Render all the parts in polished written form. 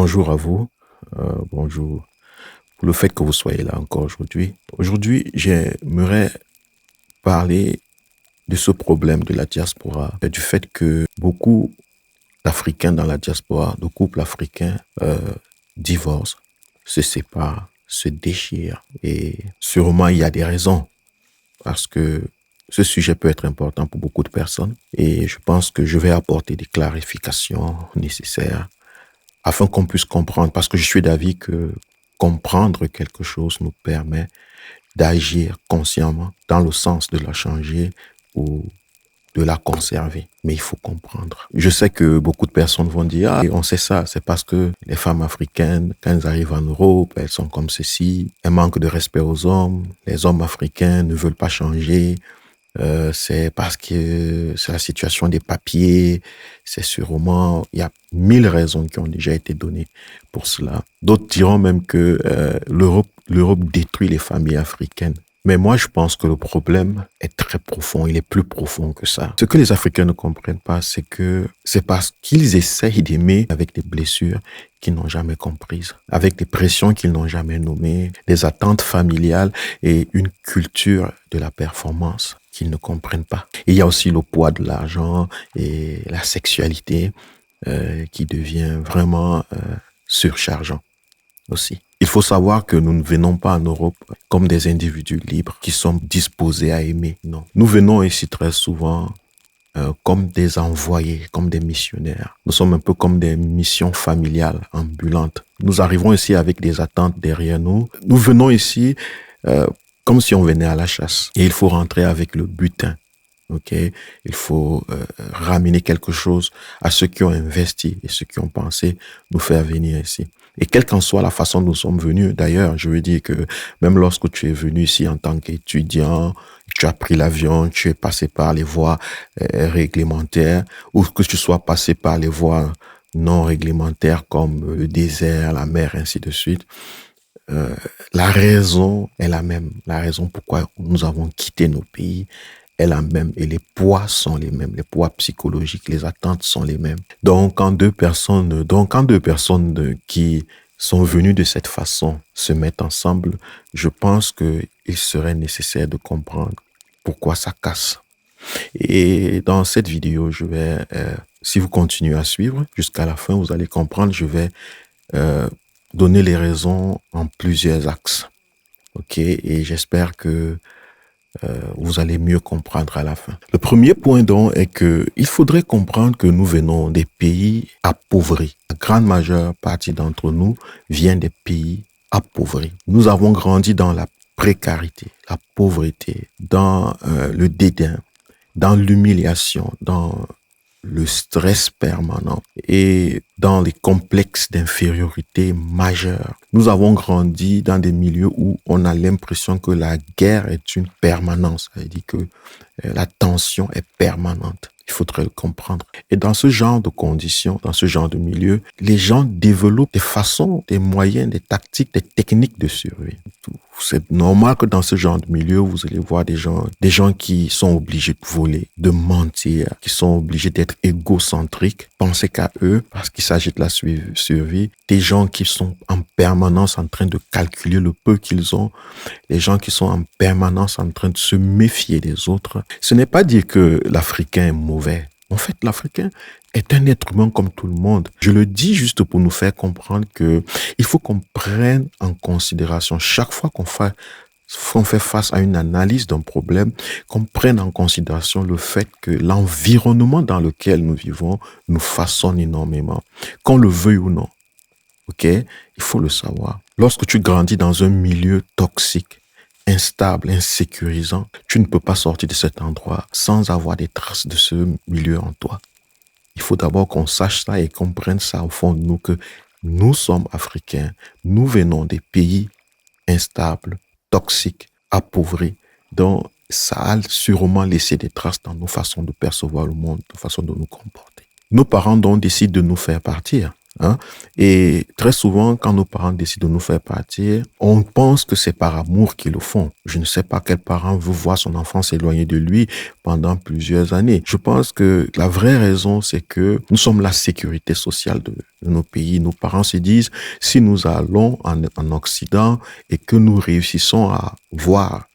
Bonjour à vous. Bonjour pour le fait que vous soyez là encore aujourd'hui. Aujourd'hui, j'aimerais parler de ce problème de la diaspora, et du fait que beaucoup d'Africains dans la diaspora, de couples africains, divorcent, se séparent, se déchirent. Et sûrement, il y a des raisons parce que ce sujet peut être important pour beaucoup de personnes. Et je pense que je vais apporter des clarifications nécessaires afin qu'on puisse comprendre, parce que je suis d'avis que comprendre quelque chose nous permet d'agir consciemment dans le sens de la changer ou de la conserver. Mais il faut comprendre. Je sais que beaucoup de personnes vont dire, ah, on sait ça, c'est parce que les femmes africaines, quand elles arrivent en Europe, elles sont comme ceci, elles manquent de respect aux hommes, les hommes africains ne veulent pas changer, c'est parce que c'est la situation des papiers, c'est sûrement, il y a 1000 raisons qui ont déjà été données pour cela. D'autres diront même que l'Europe détruit les familles africaines. Mais moi, je pense que le problème est très profond, il est plus profond que ça. Ce que les Africains ne comprennent pas, c'est que c'est parce qu'ils essayent d'aimer avec des blessures qu'ils n'ont jamais comprises, avec des pressions qu'ils n'ont jamais nommées, des attentes familiales et une culture de la performance qu'ils ne comprennent pas. Et il y a aussi le poids de l'argent et la sexualité qui devient vraiment surchargeant aussi. Il faut savoir que nous ne venons pas en Europe comme des individus libres qui sont disposés à aimer. Non. Nous venons ici très souvent comme des envoyés, comme des missionnaires. Nous sommes un peu comme des missions familiales ambulantes. Nous arrivons ici avec des attentes derrière nous. Nous venons ici comme si on venait à la chasse. Et il faut rentrer avec le butin. Okay? Il faut ramener quelque chose à ceux qui ont investi et ceux qui ont pensé nous faire venir ici. Et quelle qu'en soit la façon dont nous sommes venus, d'ailleurs, je veux dire que même lorsque tu es venu ici en tant qu'étudiant, tu as pris l'avion, tu es passé par les voies réglementaires, ou que tu sois passé par les voies non réglementaires comme le désert, la mer, ainsi de suite, la raison est la même. La raison pourquoi nous avons quitté nos pays est la même et les poids sont les mêmes, les poids psychologiques, les attentes sont les mêmes. Donc, quand deux personnes qui sont venues de cette façon se mettent ensemble, je pense qu'il serait nécessaire de comprendre pourquoi ça casse. Et dans cette vidéo, je vais, si vous continuez à suivre jusqu'à la fin, vous allez comprendre, je vais donner les raisons en plusieurs axes. OK? Et j'espère que vous allez mieux comprendre à la fin. Le premier point donc est que il faudrait comprendre que nous venons des pays appauvris. La grande majeure partie d'entre nous vient des pays appauvris. Nous avons grandi dans la précarité, la pauvreté, dans le dédain, dans l'humiliation, dans le stress permanent et dans les complexes d'infériorité majeurs. Nous avons grandi dans des milieux où on a l'impression que la guerre est une permanence, c'est-à-dire que la tension est permanente. Il faudrait le comprendre. Et dans ce genre de conditions, dans ce genre de milieu, les gens développent des façons, des moyens, des tactiques, des techniques de survie. C'est normal que dans ce genre de milieu, vous allez voir des gens qui sont obligés de voler, de mentir, qui sont obligés d'être égocentriques, penser qu'à eux, parce qu'il s'agit de la survie. Des gens qui sont en permanence en train de calculer le peu qu'ils ont. Les gens qui sont en permanence en train de se méfier des autres. Ce n'est pas dire que l'Africain est mauvais. En fait, l'Africain est un être humain comme tout le monde. Je le dis juste pour nous faire comprendre que il faut qu'on prenne en considération chaque fois qu'on fait face à une analyse d'un problème, qu'on prenne en considération le fait que l'environnement dans lequel nous vivons nous façonne énormément, qu'on le veuille ou non. OK? Il faut le savoir. Lorsque tu grandis dans un milieu toxique, instable, insécurisant, tu ne peux pas sortir de cet endroit sans avoir des traces de ce milieu en toi. Il faut d'abord qu'on sache ça et qu'on prenne ça au fond de nous, que nous sommes Africains, nous venons des pays instables, toxiques, appauvris, dont ça a sûrement laissé des traces dans nos façons de percevoir le monde, nos façons de nous comporter. Nos parents donc décident de nous faire partir. Hein? Et très souvent, quand nos parents décident de nous faire partir, on pense que c'est par amour qu'ils le font. Je ne sais pas quel parent veut voir son enfant s'éloigner de lui pendant plusieurs années. Je pense que la vraie raison, c'est que nous sommes la sécurité sociale de nos pays. Nos parents se disent, si nous allons en Occident et que nous réussissons à voir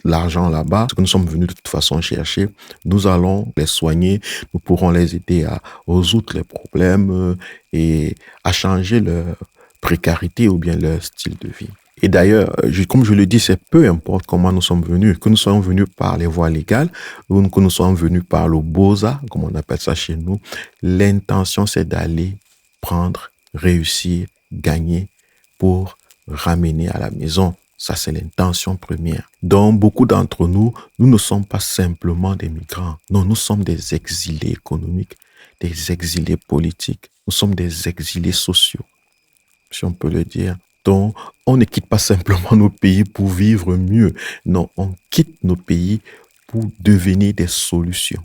l'argent là-bas, ce que nous sommes venus de toute façon chercher, nous allons les soigner, nous pourrons les aider à résoudre les problèmes et à changer leur précarité ou bien leur style de vie. Et d'ailleurs, comme je le dis, c'est peu importe comment nous sommes venus, que nous soyons venus par les voies légales ou que nous soyons venus par le BOSA, comme on appelle ça chez nous, l'intention c'est d'aller prendre, réussir, gagner pour ramener à la maison. Ça, c'est l'intention première. Donc, beaucoup d'entre nous, nous ne sommes pas simplement des migrants. Non, nous sommes des exilés économiques, des exilés politiques. Nous sommes des exilés sociaux, si on peut le dire. Donc, on ne quitte pas simplement nos pays pour vivre mieux. Non, on quitte nos pays pour devenir des solutions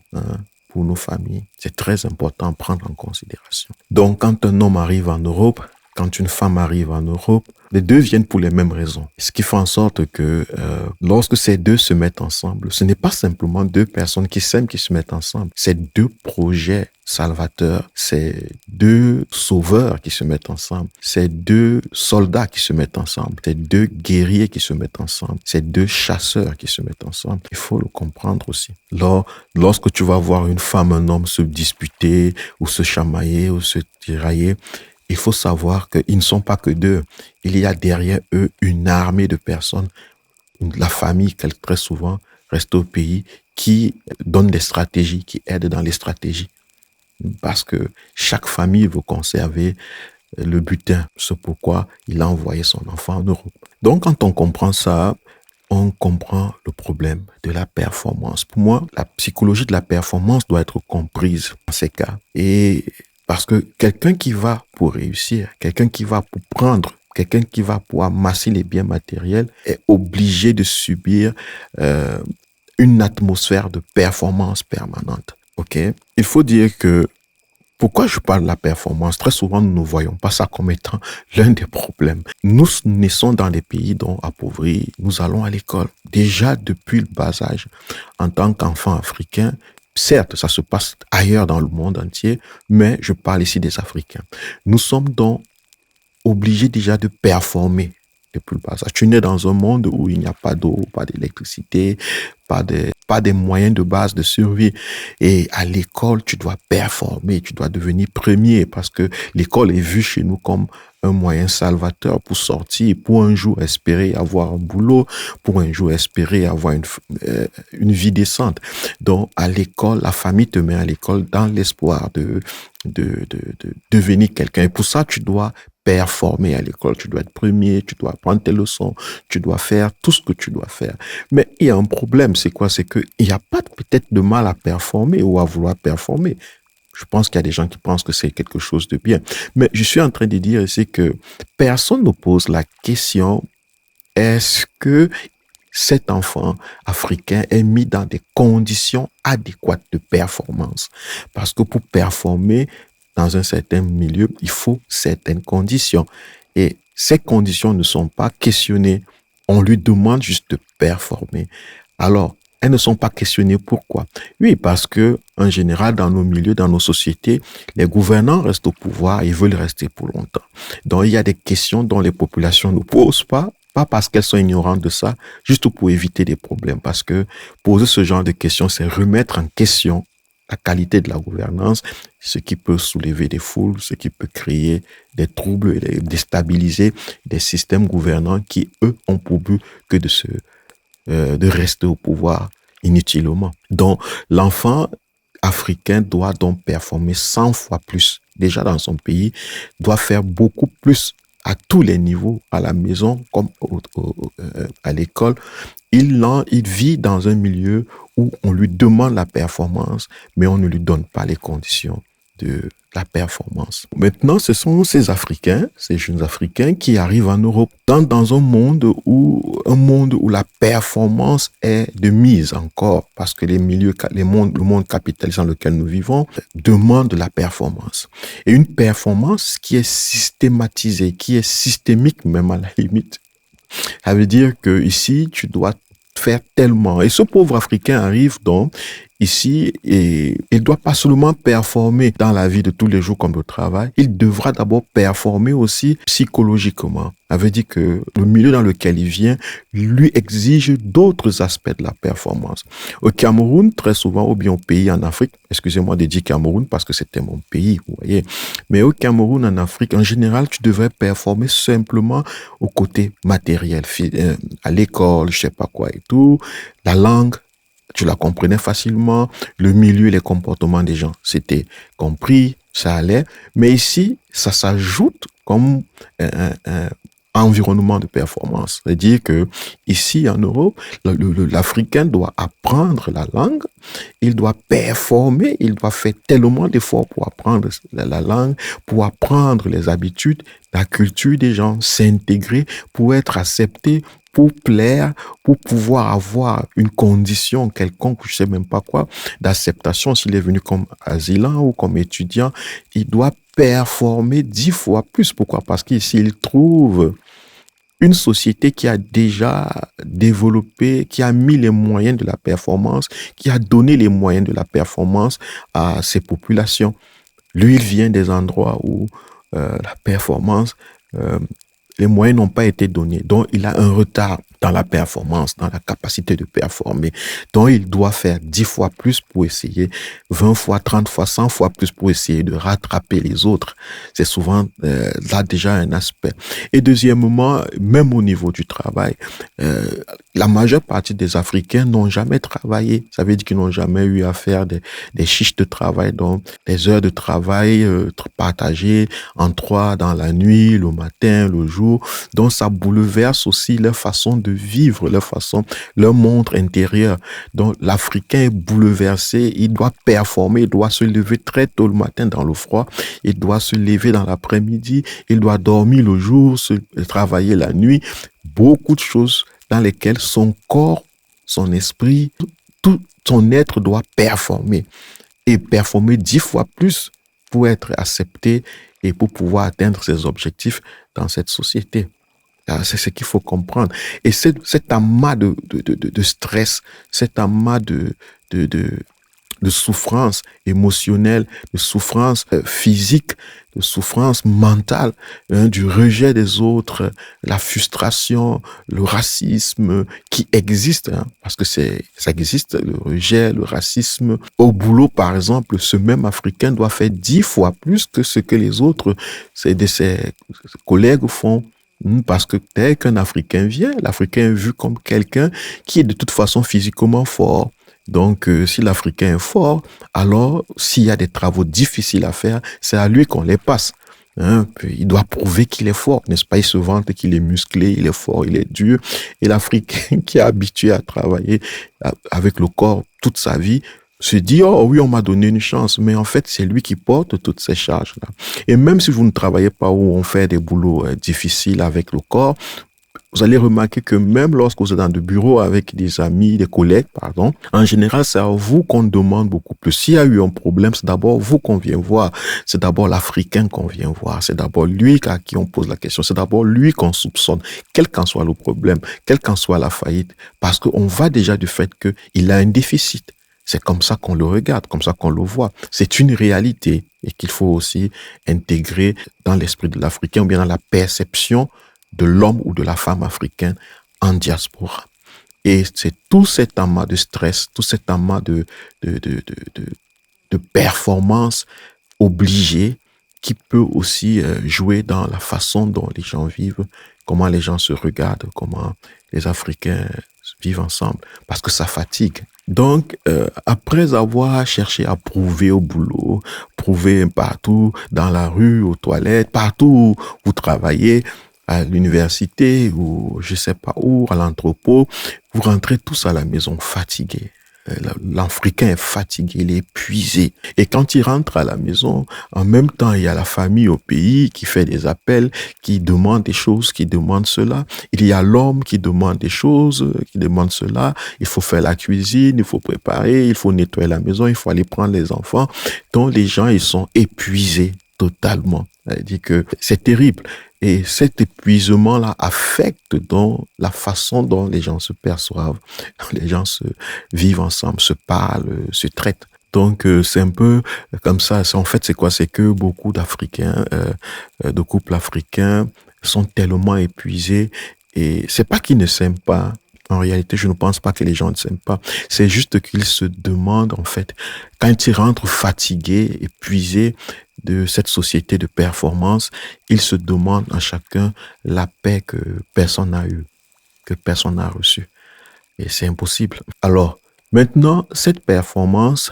pour nos familles. C'est très important à prendre en considération. Donc, quand un homme arrive en Europe, quand une femme arrive en Europe, les deux viennent pour les mêmes raisons. Ce qui fait en sorte que lorsque ces deux se mettent ensemble, ce n'est pas simplement deux personnes qui s'aiment qui se mettent ensemble. C'est deux projets salvateurs, c'est deux sauveurs qui se mettent ensemble, c'est deux soldats qui se mettent ensemble, c'est deux guerriers qui se mettent ensemble, c'est deux chasseurs qui se mettent ensemble. Il faut le comprendre aussi. Lorsque tu vas voir une femme, un homme se disputer ou se chamailler ou se tirailler, il faut savoir qu'ils ne sont pas que deux. Il y a derrière eux une armée de personnes, la famille, très souvent, reste au pays, qui donne des stratégies, qui aide dans les stratégies. Parce que chaque famille veut conserver le butin. C'est pourquoi il a envoyé son enfant en Europe. Donc, quand on comprend ça, on comprend le problème de la performance. Pour moi, la psychologie de la performance doit être comprise dans ces cas. Et parce que quelqu'un qui va pour réussir, quelqu'un qui va pour prendre, quelqu'un qui va pour amasser les biens matériels est obligé de subir une atmosphère de performance permanente. Ok? Il faut dire que pourquoi je parle de la performance? Très souvent, nous ne voyons pas ça comme étant l'un des problèmes. Nous naissons dans des pays dont appauvris, nous allons à l'école. Déjà depuis le bas âge, en tant qu'enfant africain, certes, ça se passe ailleurs dans le monde entier, mais je parle ici des Africains. Nous sommes donc obligés déjà de performer depuis le bas âge. Tu nais dans un monde où il n'y a pas d'eau, pas d'électricité, pas des moyens de base de survie. Et à l'école, tu dois performer, tu dois devenir premier parce que l'école est vue chez nous comme un moyen salvateur pour sortir, pour un jour espérer avoir un boulot, pour un jour espérer avoir une vie décente. Donc, à l'école, la famille te met à l'école dans l'espoir de devenir quelqu'un. Et pour ça, tu dois performer à l'école. Tu dois être premier, tu dois apprendre tes leçons, tu dois faire tout ce que tu dois faire. Mais il y a un problème, c'est quoi? C'est qu'il n'y a pas peut-être de mal à performer ou à vouloir performer. Je pense qu'il y a des gens qui pensent que c'est quelque chose de bien. Mais je suis en train de dire ici que personne ne pose la question, est-ce que cet enfant africain est mis dans des conditions adéquates de performance? Parce que pour performer dans un certain milieu, il faut certaines conditions. Et ces conditions ne sont pas questionnées. On lui demande juste de performer. Alors, elles ne sont pas questionnées. Pourquoi? Oui, parce que, en général, dans nos milieux, dans nos sociétés, les gouvernants restent au pouvoir et ils veulent rester pour longtemps. Donc, il y a des questions dont les populations ne posent pas parce qu'elles sont ignorantes de ça, juste pour éviter des problèmes. Parce que poser ce genre de questions, c'est remettre en question la qualité de la gouvernance, ce qui peut soulever des foules, ce qui peut créer des troubles et déstabiliser des systèmes gouvernants qui, eux, ont pour but que de rester au pouvoir inutilement. Donc, l'enfant africain doit donc performer 100 fois plus. Déjà dans son pays, doit faire beaucoup plus à tous les niveaux, à la maison comme à l'école. Il vit dans un milieu où on lui demande la performance, mais on ne lui donne pas les conditions de la performance. Maintenant, ce sont ces Africains, ces jeunes Africains qui arrivent en Europe dans un monde où la performance est de mise encore, parce que le monde capitaliste dans lequel nous vivons demande de la performance. Et une performance qui est systématisée, qui est systémique même à la limite. Ça veut dire que ici, tu dois faire tellement. Et ce pauvre Africain arrive donc ici et il doit pas seulement performer dans la vie de tous les jours comme au travail, il devra d'abord performer aussi psychologiquement. Ça veut dire que le milieu dans lequel il vient lui exige d'autres aspects de la performance. Au Cameroun, très souvent, ou bien au pays en Afrique, excusez-moi de dire Cameroun parce que c'était mon pays, vous voyez, mais au Cameroun, en Afrique, en général, tu devrais performer simplement au côté matériel, à l'école, je sais pas quoi et tout, la langue, tu la comprenais facilement, le milieu, les comportements des gens, c'était compris, ça allait. Mais ici, ça s'ajoute comme un environnement de performance. C'est-à-dire que ici, en Europe, l'Africain doit apprendre la langue, il doit performer, il doit faire tellement d'efforts pour apprendre la langue, pour apprendre les habitudes, la culture des gens, s'intégrer, pour être accepté, pour plaire, pour pouvoir avoir une condition quelconque, je sais même pas quoi, d'acceptation s'il est venu comme asylant ou comme étudiant, il doit performer 10 fois plus. Pourquoi? Parce qu'ici, il trouve une société qui a déjà développé, qui a mis les moyens de la performance, qui a donné les moyens de la performance à ses populations. Lui, il vient des endroits où la performance, les moyens n'ont pas été donnés. Donc, il a un retard dans la performance, dans la capacité de performer. Donc, il doit faire 10 fois plus pour essayer, 20 fois, 30 fois, 100 fois plus pour essayer de rattraper les autres. C'est souvent là déjà un aspect. Et deuxièmement, même au niveau du travail, la majeure partie des Africains n'ont jamais travaillé. Ça veut dire qu'ils n'ont jamais eu à faire des fiches de travail, donc des heures de travail partagées en 3 dans la nuit, le matin, le jour. Donc, ça bouleverse aussi leur façon de vivre, leur monde intérieur. Donc, l'Africain est bouleversé, il doit performer, il doit se lever très tôt le matin dans le froid, il doit se lever dans l'après-midi, il doit dormir le jour, travailler la nuit. Beaucoup de choses dans lesquelles son corps, son esprit, tout son être doit performer. Et performer 10 fois plus pour être accepté et pour pouvoir atteindre ses objectifs dans cette société. C'est ce qu'il faut comprendre. Et cet amas de stress, cet amas de souffrance émotionnelle, de souffrance physique, de souffrance mentale, du rejet des autres, la frustration, le racisme qui existe, parce que ça existe, le rejet, le racisme. Au boulot, par exemple, ce même Africain doit faire 10 fois plus que ce que les autres, de ses collègues font. Parce que dès qu'un Africain vient, l'Africain est vu comme quelqu'un qui est de toute façon physiquement fort. Donc, si l'Africain est fort, alors s'il y a des travaux difficiles à faire, c'est à lui qu'on les passe. Puis, il doit prouver qu'il est fort, n'est-ce pas? Il se vante qu'il est musclé, il est fort, il est dur. Et l'Africain qui est habitué à travailler avec le corps toute sa vie, se dit, oh oui, on m'a donné une chance, mais en fait, c'est lui qui porte toutes ces charges-là. Et même si vous ne travaillez pas où on fait des boulots difficiles avec le corps, vous allez remarquer que même lorsque vous êtes dans le bureau avec des amis, des collègues, pardon, en général, c'est à vous qu'on demande beaucoup plus. S'il y a eu un problème, c'est d'abord vous qu'on vient voir. C'est d'abord l'Africain qu'on vient voir. C'est d'abord lui à qui on pose la question. C'est d'abord lui qu'on soupçonne, quel qu'en soit le problème, quelle qu'en soit la faillite, parce qu'on va déjà du fait qu'il a un déficit. C'est comme ça qu'on le regarde, comme ça qu'on le voit. C'est une réalité et qu'il faut aussi intégrer dans l'esprit de l'Africain ou bien dans la perception de l'homme ou de la femme africaine en diaspora. Et c'est tout cet amas de stress, tout cet amas de performance obligée qui peut aussi jouer dans la façon dont les gens vivent, comment les gens se regardent, comment les Africains vivent ensemble, parce que ça fatigue. Donc, après avoir cherché à prouver au boulot, prouver partout, dans la rue, aux toilettes, partout où vous travaillez, à l'université ou je sais pas où, à l'entrepôt, vous rentrez tous à la maison fatigués. L'Africain est fatigué, il est épuisé. Et quand il rentre à la maison, en même temps, il y a la famille au pays qui fait des appels, qui demande des choses, qui demande cela. Il y a l'homme qui demande des choses, qui demande cela. Il faut faire la cuisine, il faut préparer, il faut nettoyer la maison, il faut aller prendre les enfants. Donc les gens, ils sont épuisés totalement. C'est-à-dire que c'est terrible. Et cet épuisement-là affecte donc la façon dont les gens se perçoivent, les gens se vivent ensemble, se parlent, se traitent. Donc c'est un peu comme ça. En fait, c'est quoi? C'est que beaucoup d'Africains, de couples africains, sont tellement épuisés et c'est pas qu'ils ne s'aiment pas. En réalité, je ne pense pas que les gens ne s'aiment pas. C'est juste qu'ils se demandent, en fait, quand ils rentrent fatigués, épuisés de cette société de performance, ils se demandent à chacun la paix que personne n'a eue, que personne n'a reçue. Et c'est impossible. Alors, maintenant, cette performance,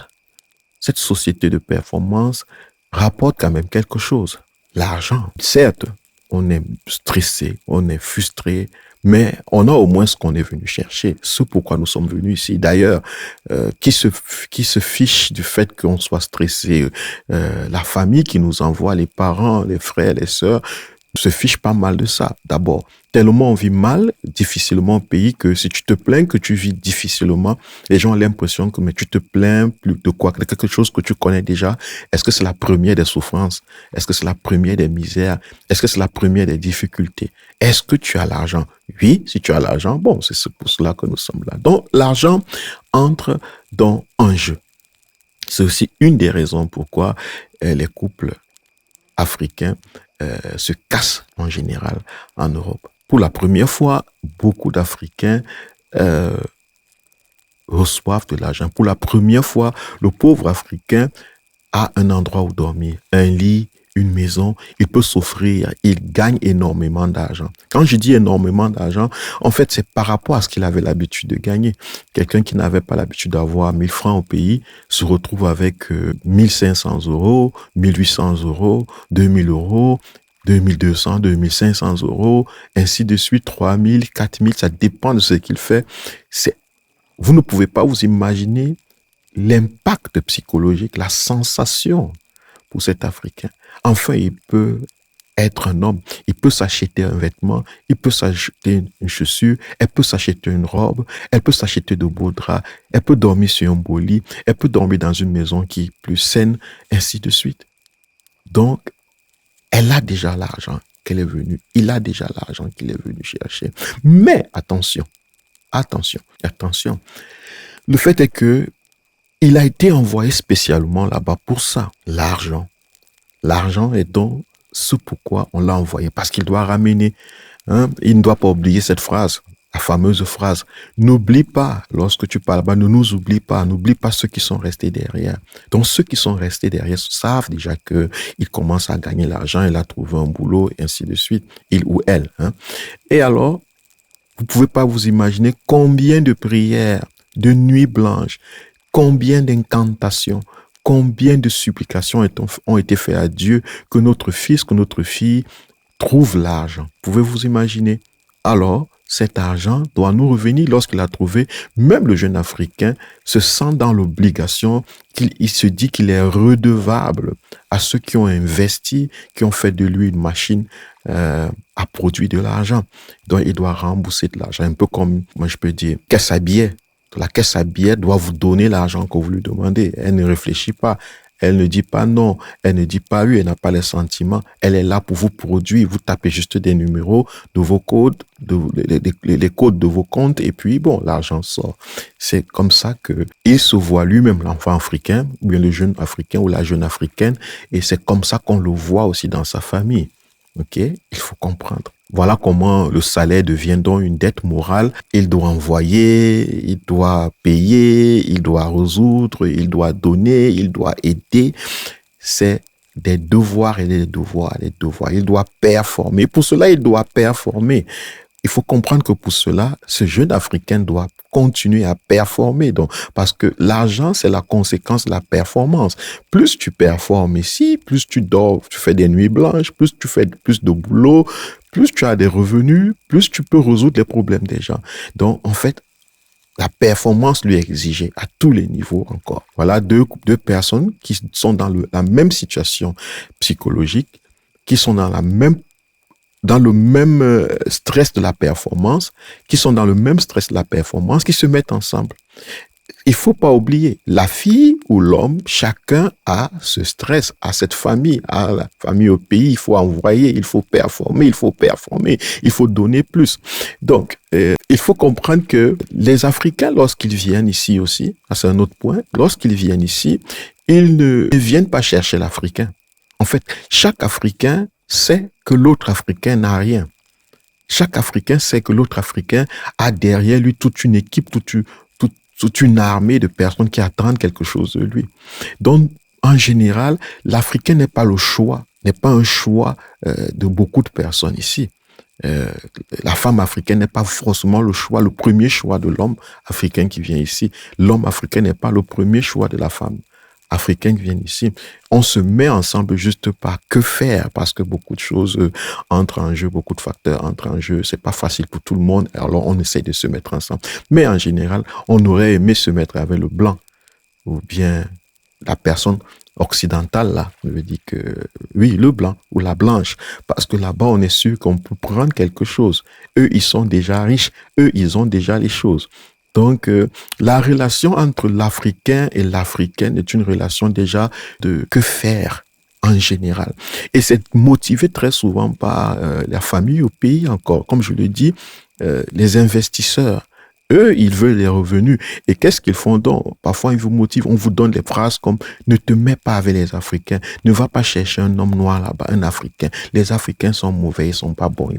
cette société de performance rapporte quand même quelque chose. L'argent. Certes, on est stressé, on est frustré, mais on a au moins ce qu'on est venu chercher, ce pourquoi nous sommes venus ici. D'ailleurs, qui se fiche du fait qu'on soit stressé, la famille qui nous envoie, les parents, les frères, les sœurs, se fiche pas mal de ça. D'abord, tellement on vit mal, difficilement au pays, que si tu te plains que tu vis difficilement, les gens ont l'impression que mais tu te plains plus de quoi, de quelque chose que tu connais déjà. Est-ce que c'est la première des souffrances? Est-ce que c'est la première des misères? Est-ce que c'est la première des difficultés? Est-ce que tu as l'argent? Oui, si tu as l'argent, bon, c'est pour cela que nous sommes là. Donc, l'argent entre dans un jeu. C'est aussi une des raisons pourquoi les couples africains se cassent en général en Europe. Pour la première fois, beaucoup d'Africains reçoivent de l'argent. Pour la première fois, le pauvre Africain a un endroit où dormir, un lit, une maison, il peut s'offrir, il gagne énormément d'argent. Quand je dis énormément d'argent, en fait, c'est par rapport à ce qu'il avait l'habitude de gagner. Quelqu'un qui n'avait pas l'habitude d'avoir 1000 francs au pays se retrouve avec 1500 euros, 1800 euros, 2000 euros, 2200, 2500 euros, ainsi de suite, 3000, 4000, ça dépend de ce qu'il fait. Vous ne pouvez pas vous imaginer l'impact psychologique, la sensation pour cet Africain. Enfin, il peut être un homme, il peut s'acheter un vêtement, il peut s'acheter une chaussure, elle peut s'acheter une robe, elle peut s'acheter de beaux draps, elle peut dormir sur un beau lit, elle peut dormir dans une maison qui est plus saine, ainsi de suite. Donc, elle a déjà l'argent qu'elle est venue, il a déjà l'argent qu'il est venu chercher. Mais attention, attention. Le fait est que il a été envoyé spécialement là-bas pour ça, l'argent. L'argent est donc ce pourquoi on l'a envoyé, parce qu'il doit ramener. Il ne doit pas oublier cette phrase, la fameuse phrase. N'oublie pas, lorsque tu parles là-bas, ne nous oublie pas, n'oublie pas ceux qui sont restés derrière. Donc ceux qui sont restés derrière savent déjà qu'il commence à gagner l'argent, il a trouvé un boulot, et ainsi de suite, il ou elle. Et alors, vous ne pouvez pas vous imaginer combien de prières, de nuits blanches, combien d'incantations, combien de supplications ont été faites à Dieu que notre fils, que notre fille trouve l'argent. Pouvez-vous imaginer? Alors, cet argent doit nous revenir lorsqu'il a trouvé. Même le jeune Africain se sent dans l'obligation, il se dit qu'il est redevable à ceux qui ont investi, qui ont fait de lui une machine à produire de l'argent. Donc, il doit rembourser de l'argent. Un peu comme, moi je peux dire, caisse à billets. La caisse à billets doit vous donner l'argent que vous lui demandez. Elle ne réfléchit pas. Elle ne dit pas non. Elle ne dit pas oui. Elle n'a pas les sentiments. Elle est là pour vous produire. Vous tapez juste des numéros de vos codes, les codes de vos comptes. Et puis, bon, l'argent sort. C'est comme ça qu'il se voit lui-même, l'enfant africain, ou bien le jeune africain ou la jeune africaine. Et c'est comme ça qu'on le voit aussi dans sa famille. OK? Il faut comprendre. Voilà comment le salaire devient donc une dette morale. Il doit envoyer, il doit payer, il doit résoudre, il doit donner, il doit aider. C'est des devoirs et des devoirs, des devoirs. Il doit performer. Pour cela, il doit performer. Il faut comprendre que pour cela, ce jeune Africain doit continuer à performer. Donc, parce que l'argent, c'est la conséquence de la performance. Plus tu performes ici, plus tu dors, tu fais des nuits blanches, plus tu fais plus de boulot, plus tu as des revenus, plus tu peux résoudre les problèmes des gens. Donc, en fait, La performance lui est exigée à tous les niveaux encore. Voilà deux personnes qui sont dans la même situation psychologique, qui sont dans le même stress de la performance, qui sont dans le même stress de la performance, qui se mettent ensemble. Il faut pas oublier, la fille ou l'homme, chacun a ce stress, a cette famille, a la famille au pays, il faut envoyer, il faut performer, il faut donner plus. Donc, il faut comprendre que les Africains, lorsqu'ils viennent ici aussi, c'est un autre point, lorsqu'ils viennent ici, ils ne viennent pas chercher l'Africain. En fait, chaque Africain sait que l'autre Africain n'a rien. Chaque Africain sait que l'autre Africain a derrière lui toute une équipe, toute une armée de personnes qui attendent quelque chose de lui. Donc, en général, l'Africain n'est pas un choix de beaucoup de personnes ici. La femme africaine n'est pas forcément le premier choix de l'homme africain qui vient ici. L'homme africain n'est pas le premier choix de la femme africaine qui vient ici. On se met ensemble juste pas que faire parce que beaucoup de choses entrent en jeu, beaucoup de facteurs entrent en jeu. C'est pas facile pour tout le monde. Alors on essaie de se mettre ensemble. Mais en général, on aurait aimé se mettre avec le blanc ou bien la personne occidentale là. Je veux dire que oui, le blanc ou la blanche, parce que là-bas on est sûr qu'on peut prendre quelque chose. Eux, ils sont déjà riches. Eux, ils ont déjà les choses. Donc, la relation entre l'Africain et l'Africaine est une relation déjà de que faire en général. Et c'est motivé très souvent par la famille au pays encore. Comme je le dis, les investisseurs, eux, ils veulent les revenus. Et qu'est-ce qu'ils font donc? Parfois, ils vous motivent, on vous donne des phrases comme « Ne te mets pas avec les Africains, ne va pas chercher un homme noir là-bas, un Africain. Les Africains sont mauvais, ils sont pas bons,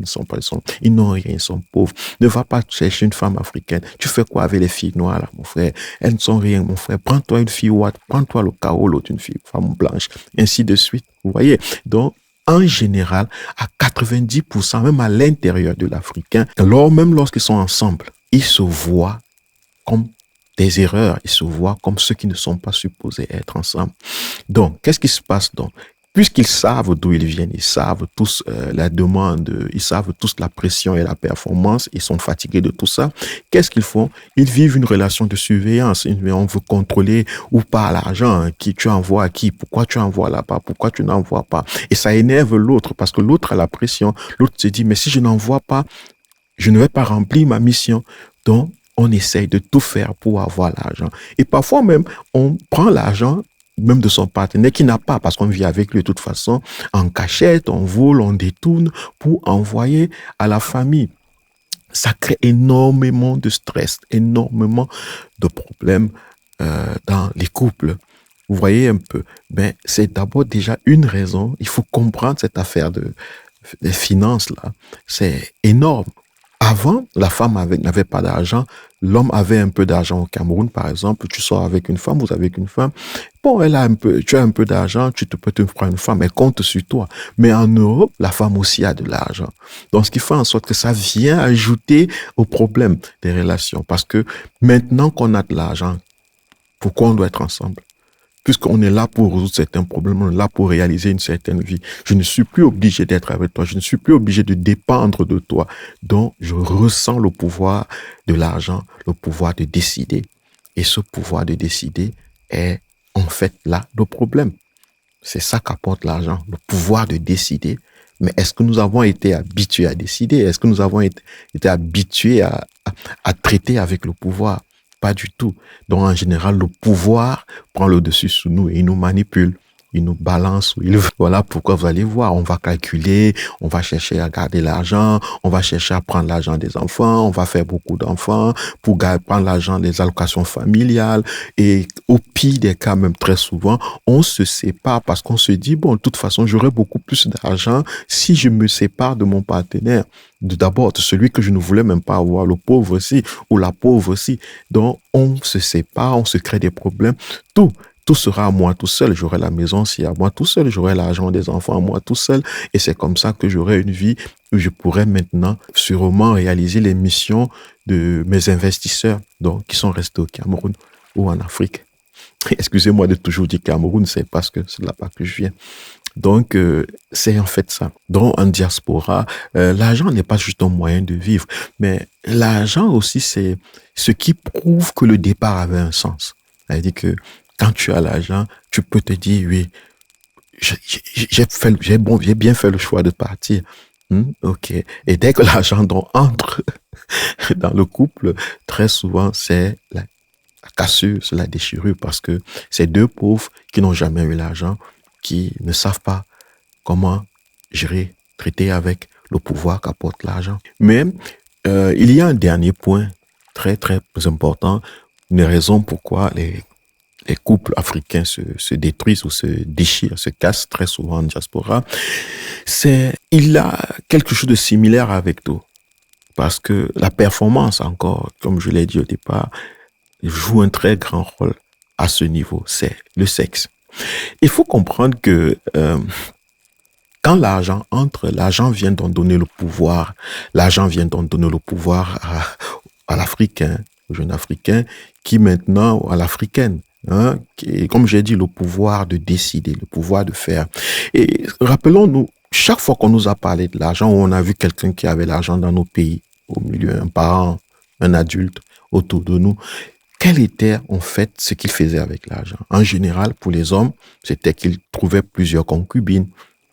ils n'ont rien, ils sont pauvres. Ne va pas chercher une femme africaine. Tu fais quoi avec les filles noires là, mon frère? Elles ne sont rien, mon frère. Prends-toi une fille ouate, prends-toi le chaos, l'autre une fille, femme blanche, ainsi de suite. » Vous voyez? Donc, en général, à 90%, même à l'intérieur de l'Africain, même lorsqu'ils sont ensemble, ils se voient comme des erreurs, ils se voient comme ceux qui ne sont pas supposés être ensemble. Donc, qu'est-ce qui se passe donc? Puisqu'ils savent d'où ils viennent, ils savent tous la demande, ils savent tous la pression et la performance, ils sont fatigués de tout ça. Qu'est-ce qu'ils font? Ils vivent une relation de surveillance. On veut contrôler ou pas l'argent, qui tu envoies à qui, pourquoi tu envoies là-bas, pourquoi tu n'envoies pas. Et ça énerve l'autre parce que l'autre a la pression. L'autre se dit, mais si je n'envoie pas, je ne vais pas remplir ma mission. Donc, on essaye de tout faire pour avoir l'argent. Et parfois même, on prend l'argent même de son partenaire qui n'a pas, parce qu'on vit avec lui de toute façon, en cachette, on vole, on détourne pour envoyer à la famille. Ça crée énormément de stress, énormément de problèmes dans les couples. Vous voyez un peu, ben, c'est d'abord déjà une raison. Il faut comprendre cette affaire des finances là. C'est énorme. Avant, la femme n'avait pas d'argent. L'homme avait un peu d'argent au Cameroun, par exemple. Tu sors avec une femme, vous avez une femme. Bon, tu as un peu d'argent, tu peux te prendre une femme, elle compte sur toi. Mais en Europe, la femme aussi a de l'argent. Donc, ce qui fait en sorte que ça vient ajouter au problème des relations. Parce que maintenant qu'on a de l'argent, pourquoi on doit être ensemble? Puisqu'on est là pour résoudre certains problèmes, on est là pour réaliser une certaine vie. Je ne suis plus obligé d'être avec toi, je ne suis plus obligé de dépendre de toi. Donc, je ressens le pouvoir de l'argent, le pouvoir de décider. Et ce pouvoir de décider est en fait là le problème. C'est ça qu'apporte l'argent, le pouvoir de décider. Mais est-ce que nous avons été habitués à décider? Est-ce que nous avons été habitués à traiter avec le pouvoir? Pas du tout. Donc, en général, le pouvoir prend le dessus sur nous et il nous manipule. Il nous balance. Voilà pourquoi vous allez voir. On va calculer, on va chercher à garder l'argent, on va chercher à prendre l'argent des enfants, on va faire beaucoup d'enfants pour prendre l'argent des allocations familiales. Et au pire des cas, même très souvent, on se sépare parce qu'on se dit, bon, de toute façon, j'aurai beaucoup plus d'argent si je me sépare de mon partenaire. D'abord, de celui que je ne voulais même pas avoir, le pauvre aussi, ou la pauvre aussi. Donc, on se sépare, on se crée des problèmes. Tout sera à moi tout seul. J'aurai la maison si à moi tout seul. J'aurai l'argent des enfants à moi tout seul. Et c'est comme ça que j'aurai une vie où je pourrai maintenant sûrement réaliser les missions de mes investisseurs, donc, qui sont restés au Cameroun ou en Afrique. Excusez-moi de toujours dire Cameroun, c'est parce que c'est là-bas que je viens. Donc, c'est en fait ça. Donc, en diaspora, l'argent n'est pas juste un moyen de vivre, mais l'argent aussi, c'est ce qui prouve que le départ avait un sens. C'est-à-dire que quand tu as l'argent, tu peux te dire, oui, j'ai bien fait le choix de partir. Ok. Et dès que l'argent donc entre dans le couple, très souvent, c'est la cassure, c'est la déchirure parce que c'est deux pauvres qui n'ont jamais eu l'argent, qui ne savent pas comment gérer, traiter avec le pouvoir qu'apporte l'argent. Mais il y a un dernier point très, très important, une raison pourquoi les couples africains se détruisent ou se déchirent, se cassent très souvent en diaspora, il a quelque chose de similaire avec tout. Parce que la performance, encore, comme je l'ai dit au départ, joue un très grand rôle à ce niveau, c'est le sexe. Il faut comprendre que quand l'argent entre, l'argent vient d'en donner le pouvoir. L'argent vient d'en donner le pouvoir à l'Africain, au jeune Africain, qui maintenant, à l'Africaine, comme j'ai dit, le pouvoir de décider, le pouvoir de faire. Et rappelons-nous, chaque fois qu'on nous a parlé de l'argent, on a vu quelqu'un qui avait l'argent dans nos pays, au milieu, un parent, un adulte autour de nous, quel était en fait ce qu'il faisait avec l'argent? En général, pour les hommes, c'était qu'ils trouvaient plusieurs concubines,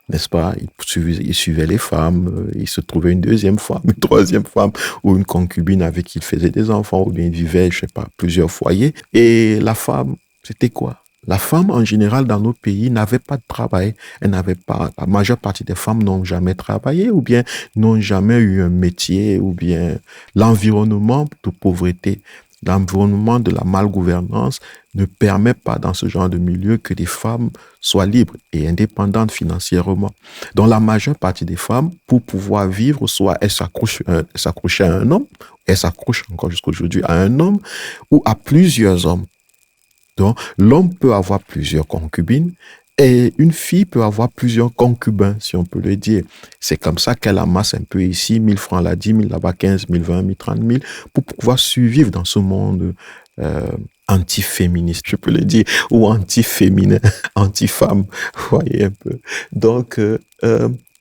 n'est-ce pas? Il suivait les femmes, il se trouvait une deuxième femme, une troisième femme ou une concubine avec qui il faisait des enfants ou bien il vivait, je sais pas, plusieurs foyers. Et la femme, c'était quoi? La femme, en général, dans nos pays, n'avait pas de travail. Elle n'avait pas, la majeure partie des femmes n'ont jamais travaillé ou bien n'ont jamais eu un métier ou bien l'environnement de pauvreté. L'environnement de la malgouvernance ne permet pas dans ce genre de milieu que des femmes soient libres et indépendantes financièrement. Donc la majeure partie des femmes, pour pouvoir vivre, soit elles s'accrochaient à un homme, elles s'accrochent encore jusqu'à aujourd'hui à un homme ou à plusieurs hommes. Donc l'homme peut avoir plusieurs concubines et une fille peut avoir plusieurs concubins, si on peut le dire. C'est comme ça qu'elle amasse un peu ici, 1000 francs là, 10 000 là-bas, 15 000, 20 000, 30 000, pour pouvoir survivre dans ce monde euh, anti-féministe, je peux le dire, ou anti-féminin, anti-femme, vous voyez un peu. Donc,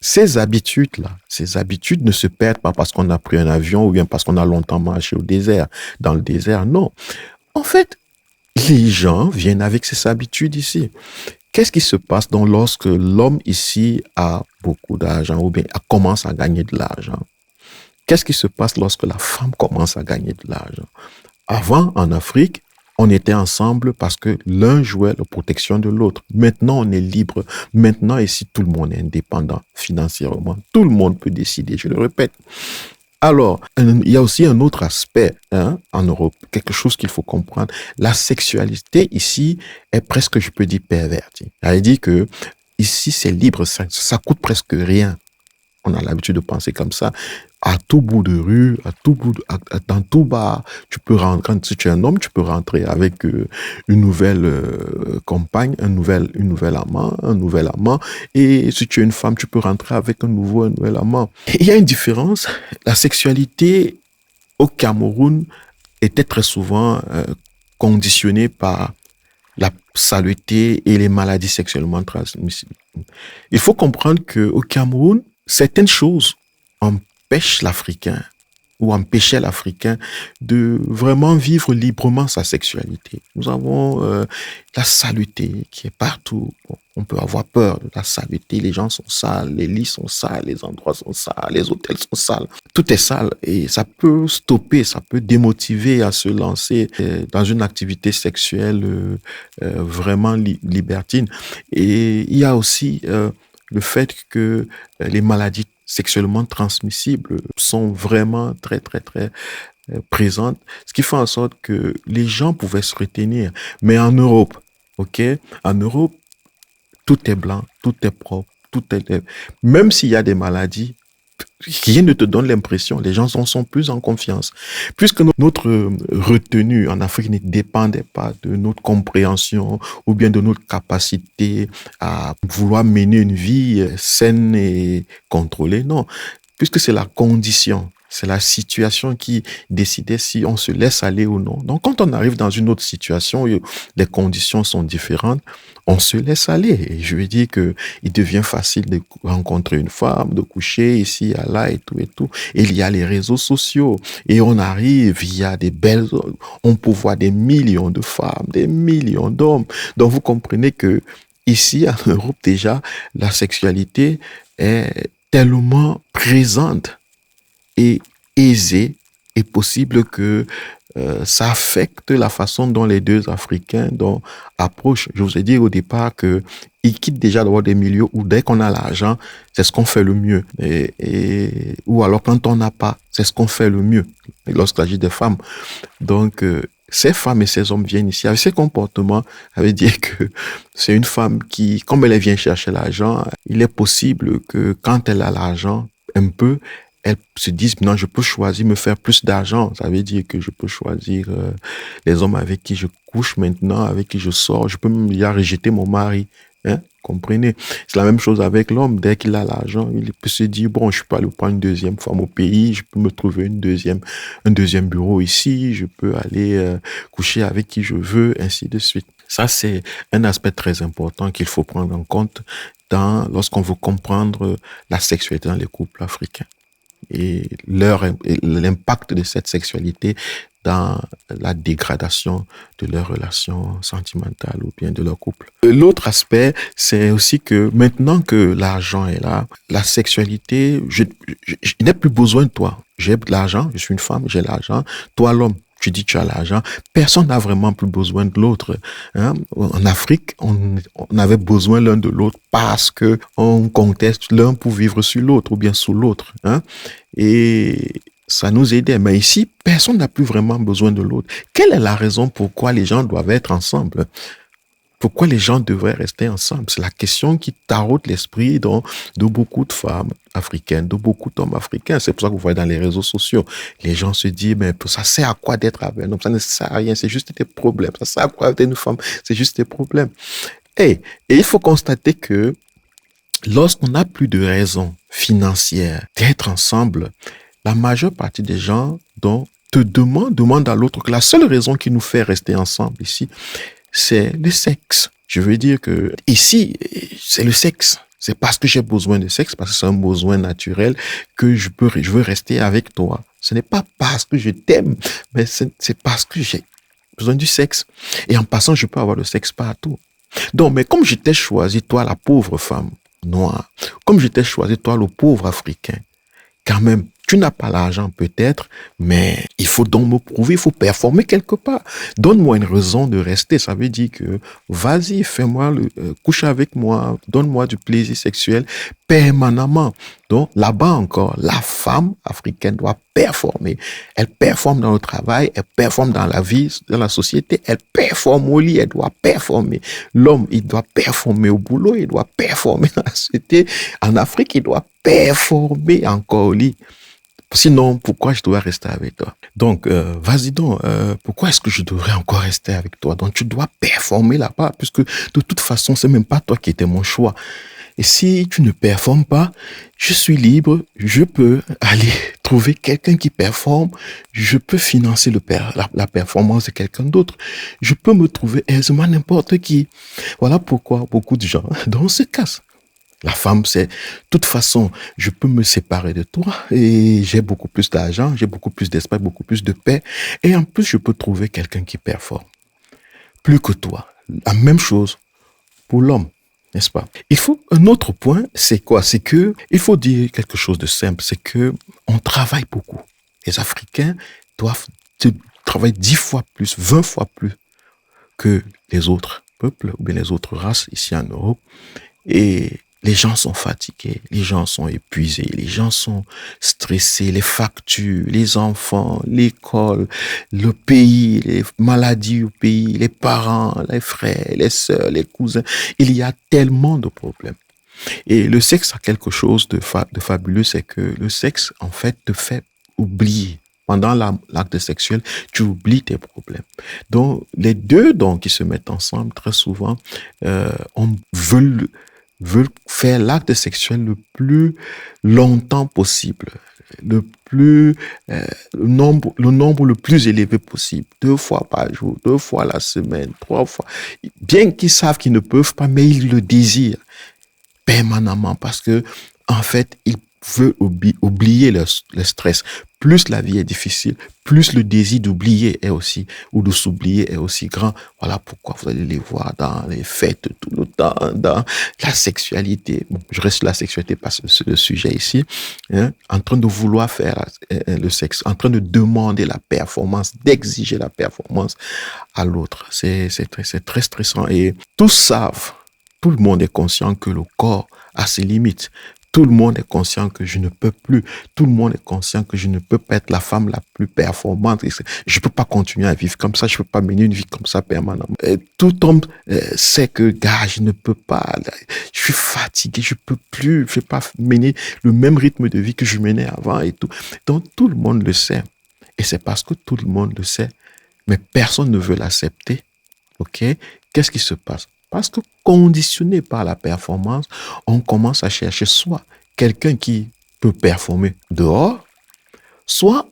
ces habitudes-là, ces habitudes ne se perdent pas parce qu'on a pris un avion ou bien parce qu'on a longtemps marché au désert. Dans le désert, non. En fait, les gens viennent avec ces habitudes ici. Qu'est-ce qui se passe donc lorsque l'homme ici a beaucoup d'argent ou bien commence à gagner de l'argent? Qu'est-ce qui se passe lorsque la femme commence à gagner de l'argent? Avant, en Afrique, on était ensemble parce que l'un jouait la protection de l'autre. Maintenant, on est libre. Maintenant, ici, tout le monde est indépendant financièrement. Tout le monde peut décider, je le répète. Alors, il y a aussi un autre aspect en Europe, quelque chose qu'il faut comprendre. La sexualité ici est presque, je peux dire, pervertie. C'est-à-dire que ici, c'est libre, ça coûte presque rien. On a l'habitude de penser comme ça. À tout bout de rue, dans tout bar, tu peux rentrer, quand si tu es un homme, tu peux rentrer avec une nouvelle compagne, une nouvelle amant, un nouvel amant. Et si tu es une femme, tu peux rentrer avec un nouvel amant. Et il y a une différence. La sexualité au Cameroun était très souvent conditionnée par la saleté et les maladies sexuellement transmissibles. Il faut comprendre qu'au Cameroun, certaines choses empêchent l'Africain ou empêchaient l'Africain de vraiment vivre librement sa sexualité. Nous avons la saleté qui est partout. Bon, on peut avoir peur de la saleté. Les gens sont sales, les lits sont sales, les endroits sont sales, les hôtels sont sales. Tout est sale et ça peut stopper, ça peut démotiver à se lancer dans une activité sexuelle vraiment libertine. Et il y a aussi le fait que les maladies sexuellement transmissibles sont vraiment très, très, très présentes, ce qui fait en sorte que les gens pouvaient se retenir. Mais en Europe, OK, en Europe, tout est blanc, tout est propre, même s'il y a des maladies, rien ne te donne l'impression. Les gens en sont plus en confiance. Puisque notre retenue en Afrique ne dépendait pas de notre compréhension ou bien de notre capacité à vouloir mener une vie saine et contrôlée. Non. puisque c'est la condition, c'est la situation qui décidait si on se laisse aller ou non. Donc, quand on arrive dans une autre situation où les conditions sont différentes, on se laisse aller. Et je veux dire que il devient facile de rencontrer une femme, de coucher ici, là et tout et tout. Et il y a les réseaux sociaux et on arrive, il y a des belles, on peut voir des millions de femmes, des millions d'hommes. Donc, vous comprenez que ici, en Europe, déjà, la sexualité est tellement présente et aisée et possible que ça affecte la façon dont les deux Africains approchent. Je vous ai dit au départ que ils quittent déjà d'avoir des milieux où dès qu'on a l'argent, c'est ce qu'on fait le mieux. Ou alors quand on n'a pas, c'est ce qu'on fait le mieux lorsqu'il s'agit des femmes. Donc, ces femmes et ces hommes viennent ici avec ces comportements. Ça veut dire que c'est une femme qui, comme elle vient chercher l'argent, il est possible que quand elle a l'argent, un peu, elle se dise, non, je peux choisir me faire plus d'argent. Ça veut dire que je peux choisir les hommes avec qui je couche maintenant, avec qui je sors. Je peux même y rejeter mon mari. Hein? Comprenez? C'est la même chose avec l'homme. Dès qu'il a l'argent, il peut se dire, bon, je peux aller prendre une deuxième femme au pays, je peux me trouver un deuxième bureau ici, je peux aller coucher avec qui je veux, ainsi de suite. Ça, c'est un aspect très important qu'il faut prendre en compte lorsqu'on veut comprendre la sexualité dans les couples africains et l'impact de cette sexualité dans la dégradation de leur relation sentimentale ou bien de leur couple. L'autre aspect, c'est aussi que maintenant que l'argent est là, la sexualité, je n'ai plus besoin de toi. J'ai de l'argent, je suis une femme, j'ai l'argent. Toi, l'homme, tu dis que tu as l'argent. Personne n'a vraiment plus besoin de l'autre. Hein? En Afrique, on avait besoin l'un de l'autre parce que on conteste l'un pour vivre sur l'autre ou bien sous l'autre. Hein? Et ça nous aidait. Mais ici, personne n'a plus vraiment besoin de l'autre. Quelle est la raison pourquoi les gens doivent être ensemble? Pourquoi les gens devraient rester ensemble? C'est la question qui taraude l'esprit de beaucoup de femmes africaines, de beaucoup d'hommes africains. C'est pour ça que vous voyez dans les réseaux sociaux, les gens se disent, mais ça sert à quoi d'être avec un homme? Ça ne sert à rien, c'est juste des problèmes. Ça sert à quoi d'être une femme? C'est juste des problèmes. Et il faut constater que lorsqu'on n'a plus de raison financière d'être ensemble, la majeure partie des gens demandent à l'autre que la seule raison qui nous fait rester ensemble ici, c'est le sexe. Je veux dire que ici, c'est le sexe. C'est parce que j'ai besoin de sexe, parce que c'est un besoin naturel que je veux rester avec toi. Ce n'est pas parce que je t'aime, mais c'est parce que j'ai besoin du sexe. Et en passant, je peux avoir le sexe partout. Donc, mais comme je t'ai choisi, toi, la pauvre femme noire, comme je t'ai choisi, toi, le pauvre africain, quand même, tu n'as pas l'argent peut-être, mais il faut donc me prouver, il faut performer quelque part. Donne-moi une raison de rester. Ça veut dire que vas-y, couche avec moi, donne-moi du plaisir sexuel permanemment. Donc là-bas encore, la femme africaine doit performer. Elle performe dans le travail, elle performe dans la vie, dans la société, elle performe au lit, elle doit performer. L'homme, il doit performer au boulot, il doit performer dans la société. En Afrique, il doit performer encore au lit. Sinon, pourquoi je dois rester avec toi? Donc, vas-y donc, pourquoi est-ce que je devrais encore rester avec toi? Donc, tu dois performer là-bas, puisque de toute façon, c'est même pas toi qui étais mon choix. Et si tu ne performes pas, je suis libre, je peux aller trouver quelqu'un qui performe, je peux financer la performance de quelqu'un d'autre, je peux me trouver aisément n'importe qui. Voilà pourquoi beaucoup de gens se cassent. La femme, c'est, de toute façon, je peux me séparer de toi et j'ai beaucoup plus d'argent, j'ai beaucoup plus d'espace, beaucoup plus de paix. Et en plus, je peux trouver quelqu'un qui performe. Plus que toi. La même chose pour l'homme, n'est-ce pas? Un autre point, c'est quoi? C'est que, il faut dire quelque chose de simple, c'est que on travaille beaucoup. Les Africains doivent travailler 10 fois plus, 20 fois plus que les autres peuples ou bien les autres races ici en Europe. Et les gens sont fatigués, les gens sont épuisés, les gens sont stressés, les factures, les enfants, l'école, le pays, les maladies au pays, les parents, les frères, les sœurs, les cousins. Il y a tellement de problèmes. Et le sexe a quelque chose de fabuleux, c'est que le sexe, en fait, te fait oublier. Pendant l'acte sexuel, tu oublies tes problèmes. Donc, les deux qui se mettent ensemble, très souvent, on veut veulent faire l'acte sexuel le plus longtemps possible, le plus le nombre le plus élevé possible, 2 fois par jour, 2 fois la semaine, 3 fois. Bien qu'ils savent qu'ils ne peuvent pas, mais ils le désirent permanemment parce que en fait, ils veulent oublier le stress. Plus la vie est difficile, plus le désir d'oublier est aussi, ou de s'oublier est aussi grand. Voilà pourquoi vous allez les voir dans les fêtes tout le temps, dans la sexualité. Bon, je reste sur la sexualité parce que c'est le sujet ici. Hein, en train de vouloir faire le sexe, en train de demander la performance, d'exiger la performance à l'autre. C'est très stressant. Et tous savent, tout le monde est conscient que le corps a ses limites. Tout le monde est conscient que je ne peux plus. Tout le monde est conscient que je ne peux pas être la femme la plus performante. Je ne peux pas continuer à vivre comme ça. Je ne peux pas mener une vie comme ça permanemment. Et tout homme sait que, gars, je ne peux pas. Je suis fatigué. Je ne peux plus. Je ne vais pas mener le même rythme de vie que je menais avant et tout. Donc, tout le monde le sait. Et c'est parce que tout le monde le sait. Mais personne ne veut l'accepter. OK? Qu'est-ce qui se passe? Parce que conditionné par la performance, on commence à chercher soit quelqu'un qui peut performer dehors, soit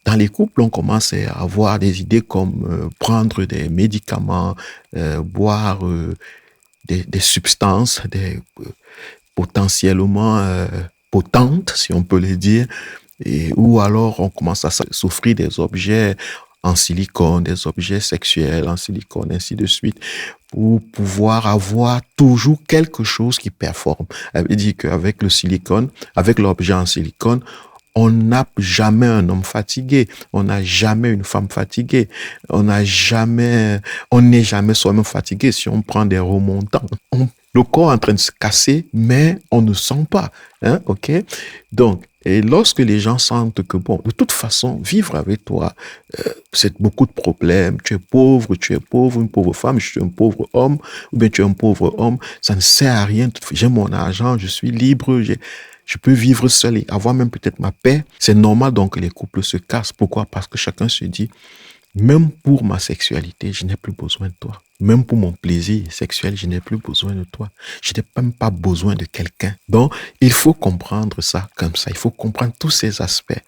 dans les couples, on commence à avoir des idées comme prendre des médicaments, boire des substances potentiellement potentes, si on peut le dire, ou alors on commence à s'offrir des objets en silicone, des objets sexuels en silicone, ainsi de suite, pour pouvoir avoir toujours quelque chose qui performe. Ça veut dire qu'avec le silicone, avec l'objet en silicone, on n'a jamais un homme fatigué, on n'a jamais une femme fatiguée, on n'est jamais soi-même fatigué si on prend des remontants. Le corps est en train de se casser, mais on ne sent pas. Hein, ok? Donc, et lorsque les gens sentent que, bon, de toute façon, vivre avec toi, c'est beaucoup de problèmes. Tu es pauvre, une pauvre femme, je suis un pauvre homme, ou bien tu es un pauvre homme, ça ne sert à rien. J'ai mon argent, je suis libre, je peux vivre seul et avoir même peut-être ma paix. C'est normal donc que les couples se cassent. Pourquoi? Parce que chacun se dit, même pour ma sexualité, je n'ai plus besoin de toi. Même pour mon plaisir sexuel, je n'ai plus besoin de toi. Je n'ai même pas besoin de quelqu'un. Donc, il faut comprendre ça comme ça. Il faut comprendre tous ces aspects.